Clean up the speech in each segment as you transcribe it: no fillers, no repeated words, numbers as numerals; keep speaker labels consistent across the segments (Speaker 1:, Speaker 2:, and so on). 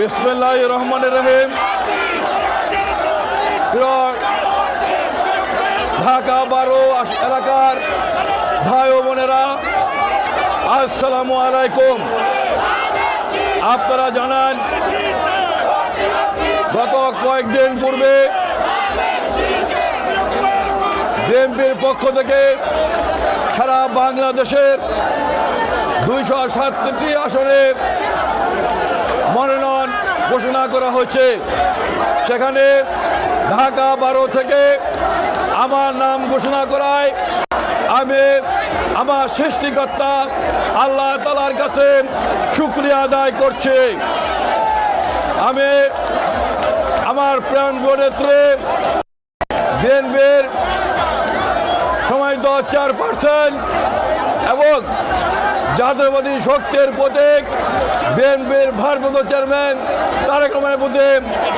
Speaker 1: বিসমিল্লাহির রহমানির রহিম। ঢাকা 12 এলাকার ভাই ও বোনেরা, আসসালামু আলাইকুম। আপনারা জানান, গত কয়েকদিন পূর্বে বিএনপির পক্ষ থেকে সারা বাংলাদেশের 267টি আসনে মনোনয়ন ঘোষণা করা হয়েছে। সেখানে ঢাকা 12 থেকে আমার নাম ঘোষণা করায় আমি আমার সৃষ্টিকর্তা আল্লাহ তাআলার কাছে শুকরিয়া আদায় করছি। আমি আমার প্রাণ নেত্রী বিএনপির সময়ত চেয়ারপারসন এবং জাতীয়বাদী শক্তির প্রতীক বিএনপির ভারপ্রাপ্ত চেয়ারম্যান তারেক রহমানের প্রতি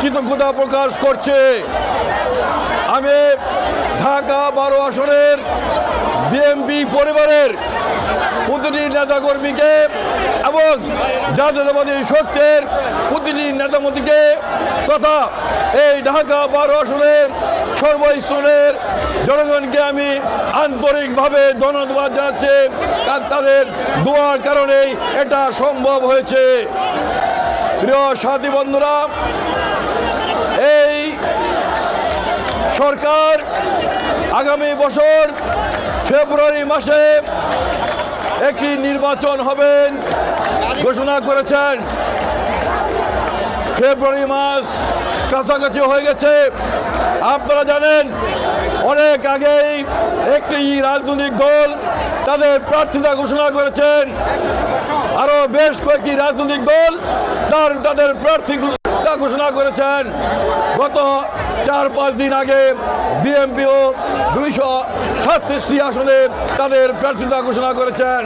Speaker 1: কৃতজ্ঞতা প্রকাশ করছে। আমি ঢাকা 12 আসনের বিএনপি পরিবারের প্রতিটি নেতাকর্মীকে এবং জাতীয়তাবাদী শক্তির প্রতিটি নেতামন্ত্রীকে তথা এই ঢাকা 12 আসনের সর্বস্তরের জনগণকে আমি আন্তরিকভাবে ধন্যবাদ জানাচ্ছি। তাদের দোয়ার কারণেই এটা সম্ভব হয়েছে। প্রিয় সাথী বন্ধুরা, এই সরকার আগামী বছর ফেব্রুয়ারি মাসে একটি নির্বাচন হবেন ঘোষণা করেছেন। ফেব্রুয়ারি মাস কাছাকাছি হয়ে গেছে। আপনারা জানেন, অনেক আগেই একটি রাজনৈতিক দল তাদের প্রার্থিতা ঘোষণা করেছেন। আরো বেশ কয়েকটি রাজনৈতিক দল তাদের প্রার্থী ঘোষণা করেছেন। গত 4-5 দিন আগে বিএনপিও 237টি আসনে তাদের প্রার্থিতা ঘোষণা করেছেন।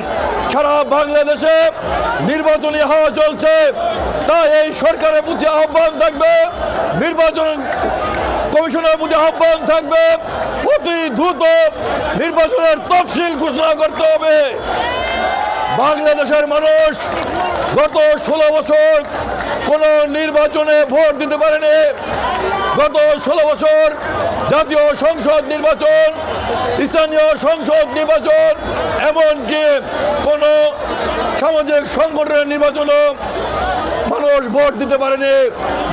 Speaker 1: সারা বাংলাদেশে নির্বাচনী হাওয়া চলছে, তাই এই সরকারের প্রতি আহ্বান থাকবে, নির্বাচন কমিশনের প্রতি আহ্বান থাকবে, অতি দ্রুত নির্বাচনের তফসিল ঘোষণা করতে হবে। বাংলাদেশের মানুষ গত 16 বছর কোনো নির্বাচনে ভোট দিতে পারেনি। গত 16 বছর জাতীয় সংসদ নির্বাচন, স্থানীয় সংসদ নির্বাচন, এমনকি কোনো সামাজিক সংগঠনের নির্বাচনও মানুষ ভোট দিতে পারেনি।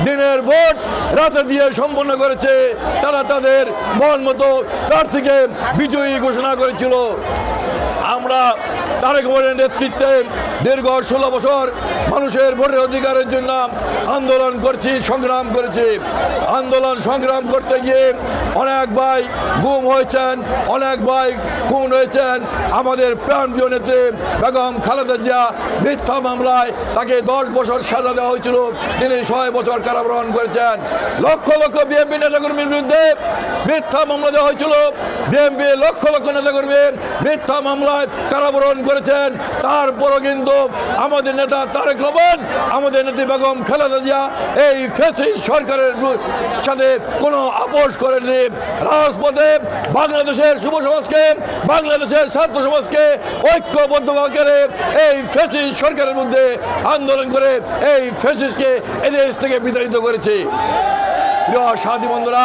Speaker 1: দিনের ভোট রাতে দিয়ে সম্পন্ন করেছে। তারা তাদের মন মতো প্রার্থীকে বিজয়ী ঘোষণা করেছিল। আমরা তারেক রহমানের নেতৃত্বে দীর্ঘ 16 বছর মানুষের ভোটের অধিকারের জন্য আন্দোলন করছি, সংগ্রাম করেছি। আন্দোলন সংগ্রাম করতে গিয়ে অনেক ভাই গুম হয়েছেন, অনেক ভাই খুন হয়েছেন। আমাদের প্রাণপ্রিয় নেত্রী বেগম খালেদা জিয়া মিথ্যা মামলায় তাকে 10 বছর সাজা দেওয়া হয়েছিল, তিনি 6 বছর কারাবরণ করেছেন। লক্ষ লক্ষ বিএনপি নেতাকর্মীর বিরুদ্ধে মিথ্যা মামলা দেওয়া হয়েছিল। বিএনপি লক্ষ লক্ষ নেতাকর্মী মিথ্যা মামলায় কারাবরণ করেছেন। তারপরও কিন্তু আমাদের নেতা তারেক রহমান, আমাদের নেত্রী বেগম খালেদা জিয়া এই ফ্যাসিস্ট সরকারের সাথে কোনো আপোষ করেননি। রাজপথে বাংলাদেশের যুব সমাজকে, বাংলাদেশের ছাত্র সমাজকে ঐক্যবদ্ধভাবে এই ফ্যাসিস্ট সরকারের মধ্যে আন্দোলন করে এই ফ্যাসিস্টকে এদেশ থেকে বিতাড়িত করেছে। প্রিয় সাথী বন্ধুরা,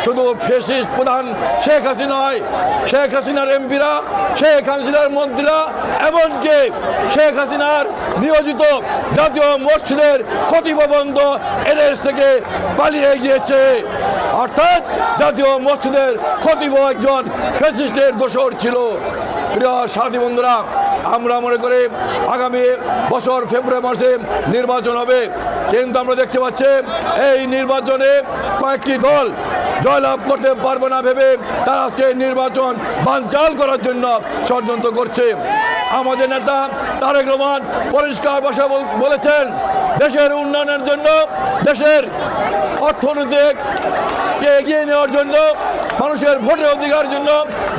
Speaker 1: শুধু ফ্যাসিস্ট প্রধান শেখ হাসিনা নয়, শেখ হাসিনার এমপিরা, শেখ হাসিনার মন্ত্রীরা, এমনকি শেখ হাসিনার নিয়োজিত জাতীয় মসজিদের খতিববন্ধ এদেশ থেকে পালিয়ে গিয়েছে। অর্থাৎ জাতীয় মসজিদের খতিব একজন ফ্যাসিস্টের দোসর ছিল। প্রিয় সাথী বন্ধুরা, আমরা মনে করি আগামী বছর ফেব্রুয়ারি মাসে নির্বাচন হবে, কিন্তু আমরা দেখতে পাচ্ছি এই নির্বাচনে কয়েকটি দল জয়লাভ করতে পারবে না ভেবে তারা আজকে নির্বাচন বানচাল করার জন্য ষড়যন্ত্র করছে। আমাদের নেতা তারেক রহমান পরিষ্কার ভাষা বলেছেন, দেশের উন্নয়নের জন্য, দেশের অর্থনৈতিক এগিয়ে নেওয়ার জন্য, মানুষের ভোটের অধিকারের জন্য,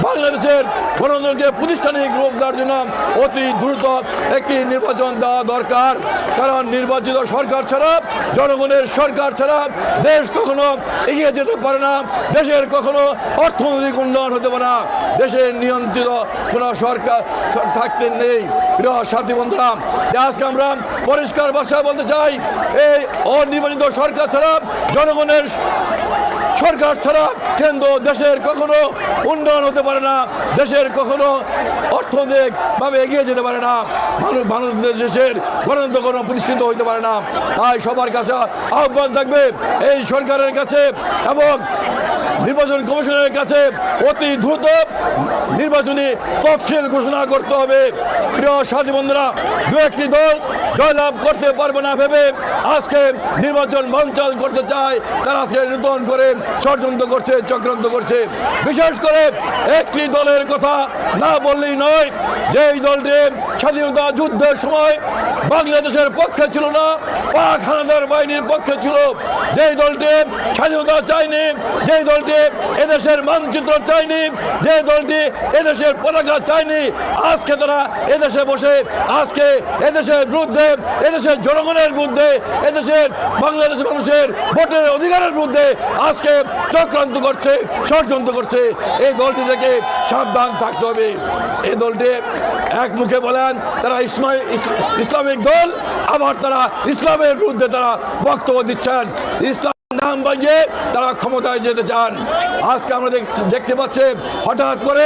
Speaker 1: বাংলাদেশের গণতন্ত্রকে প্রতিষ্ঠানিক রূপ দেওয়ার জন্য অতি দ্রুত একটি নির্বাচন দেওয়া দরকার। কারণ নির্বাচিত সরকার ছাড়া, জনগণের সরকার ছাড়া দেশ কখনো এগিয়ে যেতে পারে না, দেশের কখনো অর্থনৈতিক উন্নয়ন হতে পারে না, দেশের নিয়ন্ত্রিত কোনো সরকার থাকতে নেই। প্রিয় সাথী বন্ধুরা, আজকে আমরা পরিষ্কার ভাষায় বলতে চাই, এই অনির্বাচিত সরকার ছাড়া, জনগণের সরকার ছাড়া কিন্তু দেশের কখনো উন্নয়ন হতে পারে না, দেশের কখনো অর্থনৈতিকভাবে এগিয়ে যেতে পারে না, দেশের গণতন্ত্র কোনো প্রতিষ্ঠিত হইতে পারে না। তাই সবার কাছে আহ্বান থাকবে, এই সরকারের কাছে এবং নির্বাচন কমিশনের কাছে অতি দ্রুত নির্বাচনী তফসিল ঘোষণা করতে হবে। প্রিয় সাথী বন্ধুরা, দু একটি দল জয়লাভ করতে পারবে না ভেবে আজকে নির্বাচন বানচাল করতে চায়, তারা আজকে নতুন করে ষড়যন্ত্র করছে, চক্রান্ত করছে। বিশেষ করে একটি দলের কথা না বললেই নয়, যেই দলটি স্বাধীনতা যুদ্ধের সময় বাংলাদেশের পক্ষে ছিল না, পাক হানাদার বাহিনীর পক্ষে ছিল, যেই দলটি স্বাধীনতা চায়নি, যেই দলটি এদেশের মানচিত্র চায়নি, যে দলটি এদেশের পতাকা চায়নি, আজকে তারা এদেশে বসে আজকে এদেশের বিরুদ্ধে, এদেশের জনগণের বিরুদ্ধে, এদেশের বাংলাদেশের মানুষের ভোটের অধিকারের বিরুদ্ধে আজকে চক্রান্ত করছে, ষড়যন্ত্র করছে। এই দলটি থেকে সাবধান থাকতে হবে। এই দলটি এক মুখে বলেন তারা ইসলামিক দল, আবার তারা ইসলামের বিরুদ্ধে তারা বক্তব্য দিচ্ছেন, ইসলাম নাম বাজিয়ে তারা ক্ষমতায় যেতে চান। আজকে আমরা দেখতে পাচ্ছি হঠাৎ করে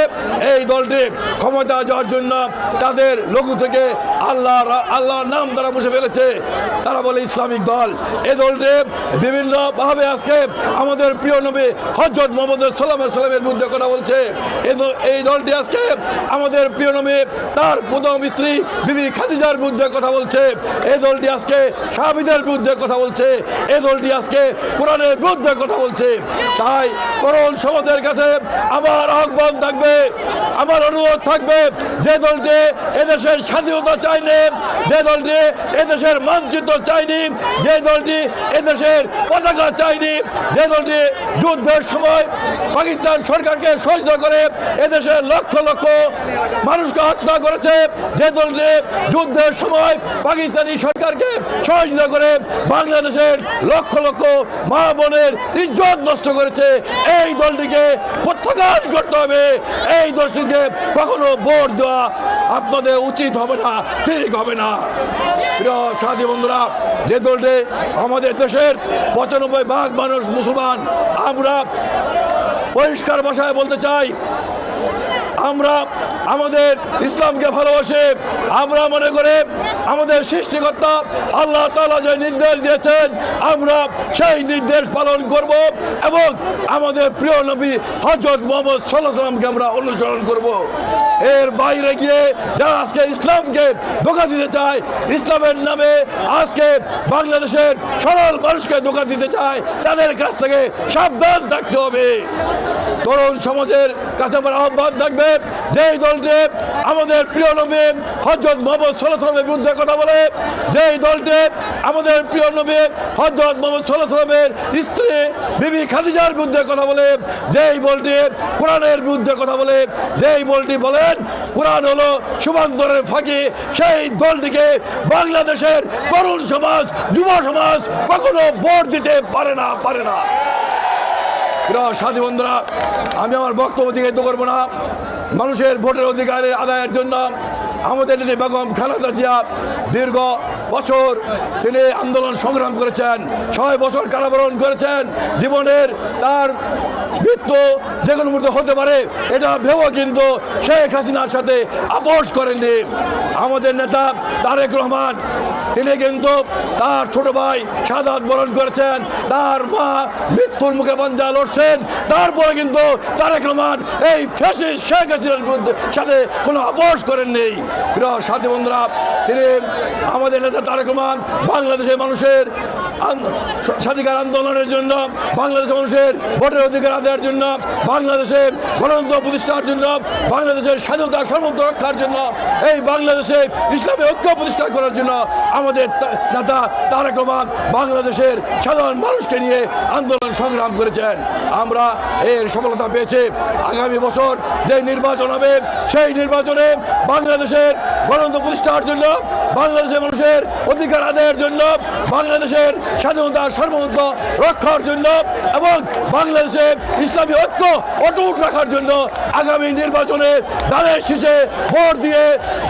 Speaker 1: এই দলটি ক্ষমতা যাওয়ার জন্য তাদের লঘু থেকে আল্লাহর নাম তারা মুছে ফেলেছে, তারা বলে ইসলামিক দল। এই দলটি বিভিন্নভাবে আজকে আমাদের প্রিয় নবী হযরত মুহাম্মদ সাল্লাল্লাহু আলাইহি ওয়াসাল্লামের বিরুদ্ধে কথা বলছে। এই দলটি আজকে আমাদের প্রিয় নবী তার প্রথম স্ত্রী বিবি খাদিজার বিরুদ্ধে কথা বলছে। এই দলটি আজকে সাহাবীদের বিরুদ্ধে কথা বলছে। এই দলটি আজকে কোরআনের বিরুদ্ধে কথা বলছে। তাই তরুণ সমাজের কাছে আমার আহ্বান থাকবে, আমার অনুরোধ থাকবে, যে দলটি এদেশের স্বাধীনতা চায়নি, যে দলটি এদেশের মানচিত্র চায়নি, যে দলটি এদেশের পতাকা চায়নি, যে দলটি যুদ্ধের সময় পাকিস্তান সরকারকে সহযোগিতা করে এদেশের লক্ষ লক্ষ মানুষকে হত্যা করেছে, যে দলটি যুদ্ধের সময় পাকিস্তানি সরকারকে সহযোগিতা করে বাংলাদেশের লক্ষ লক্ষ মা বোনের ইজ্জত নষ্ট করেছে, এই দলটিকে প্রত্যাখ্যান করতে হবে। এই দলটিকে কখনো ভোট দেওয়া আপনাদের উচিত হবে না, ঠিক হবে না। প্রিয় সাথী বন্ধুরা, যে দলটি আমাদের দেশের ৯৫% মানুষ মুসলমান, আমরা পরিষ্কার ভাষায় বলতে চাই, আমরা আমাদের ইসলামকে ভালোবাসে, আমরা মনে করে আমাদের সৃষ্টিকর্তা আল্লাহ তাআলা যে নির্দেশ দিয়েছেন আমরা সেই নির্দেশ পালন করব এবং আমাদের প্রিয় নবী হযরত মুহাম্মদ সাল্লাল্লাহু আলাইহি ওয়াসাল্লামকে আমরা অনুসরণ করব। এর বাইরে গিয়ে যারা আজকে ইসলামকে ধোঁকা দিতে চায়, ইসলামের নামে আজকে বাংলাদেশের সরল মানুষকে ধোঁকা দিতে চায়, তাদের কাছ থেকে সাবধান থাকতে হবে। তরুণ সমাজের কাছে আমার আহ্বান থাকবে, যেই দলটি আমাদের প্রিয় নবী হযরত মুহাম্মদ সাল্লাল্লাহু আলাইহি ওয়াসাল্লামের বিরুদ্ধে কথা বলে, যেই দলটি আমাদের প্রিয় নবী হযরত মুহাম্মদ সাল্লাল্লাহু আলাইহি ওয়াসাল্লামের স্ত্রী বিবি খাদিজার বিরুদ্ধে কথা বলে, যেই বলটি কোরআনের বিরুদ্ধে কথা বলে, যেই বলটি বলেন কোরআন হলো সুবান্তরের ফাঁকি, সেই দলটিকে বাংলাদেশের তরুণ সমাজ, যুব সমাজ কখনো ভোট দিতে পারে না। প্রিয় সাথী বন্ধুরা, আমি আমার বক্তব্য দীর্ঘায়িত করবো না। মানুষের ভোটের অধিকারের আদায়ের জন্য আমাদের নেত্রী বেগম খালেদা জিয়া দীর্ঘ বছর তিনি আন্দোলন সংগ্রাম করেছেন, ৬ বছর কারাবরণ করেছেন, জীবনের তার মৃত্যু যে কোনো মুহূর্তে হতে পারে এটা ভেবেও কিন্তু শেখ হাসিনার সাথে আপোষ করেননি। আমাদের নেতা তারেক রহমান তিনি কিন্তু তার ছোট ভাই শাহাদাত বরণ করেছেন, তার মা মৃত্যুর মুখে পাঞ্জা লড়ছেন, তারপরে কিন্তু তারেক রহমান এই ফ্যাসিস্ট শেখ হাসিনার সাথে কোনো আপোষ করেননি। প্রিয় সাথী বন্ধুরা, তিনি আমাদের নেতা তারেক রহমান বাংলাদেশের মানুষের স্বাধিকার আন্দোলনের জন্য, বাংলাদেশ মানুষের ভোটের অধিকার আদায়ের জন্য, বাংলাদেশের গণতন্ত্র প্রতিষ্ঠার জন্য, বাংলাদেশের স্বাধীনতা সার্বভৌমত্ব রক্ষার জন্য, এই বাংলাদেশে ইসলামী ঐক্য প্রতিষ্ঠা করার জন্য আমাদের নেতা তারেক রহমান বাংলাদেশের সাধারণ মানুষকে নিয়ে আন্দোলন সংগ্রাম করেছেন। আমরা এর সফলতা পেয়েছি। আগামী বছর যে নির্বাচন হবে সেই নির্বাচনে বাংলাদেশের গণতন্ত্র প্রতিষ্ঠার জন্য, বাংলাদেশের মানুষের অধিকার আদায়ের জন্য, বাংলাদেশের স্বাধীনতার সার্বভৌমত্ব রক্ষার জন্য এবং বাংলাদেশের ইসলামী ঐক্য অটুট রাখার জন্য আগামী নির্বাচনে ধানের শীষে ভোট দিয়ে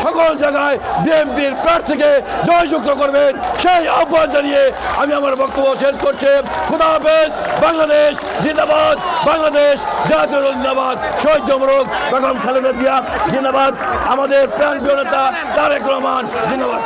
Speaker 1: সকল জায়গায় বিএনপির প্রার্থীকে জয়যুক্ত করবেন সেই আহ্বান জানিয়ে আমি আমার বক্তব্য শেষ করছি। খুদা হাফেজ। বাংলাদেশ জিন্দাবাদ, বাংলাদেশ জাতীয় জিন্দাবাদ, শহীদ জমরক বেগম খালেদা জিয়া জিন্দাবাদ, আমাদের প্রাণ নেতা তারেক রহমান জিন্দাবাদ।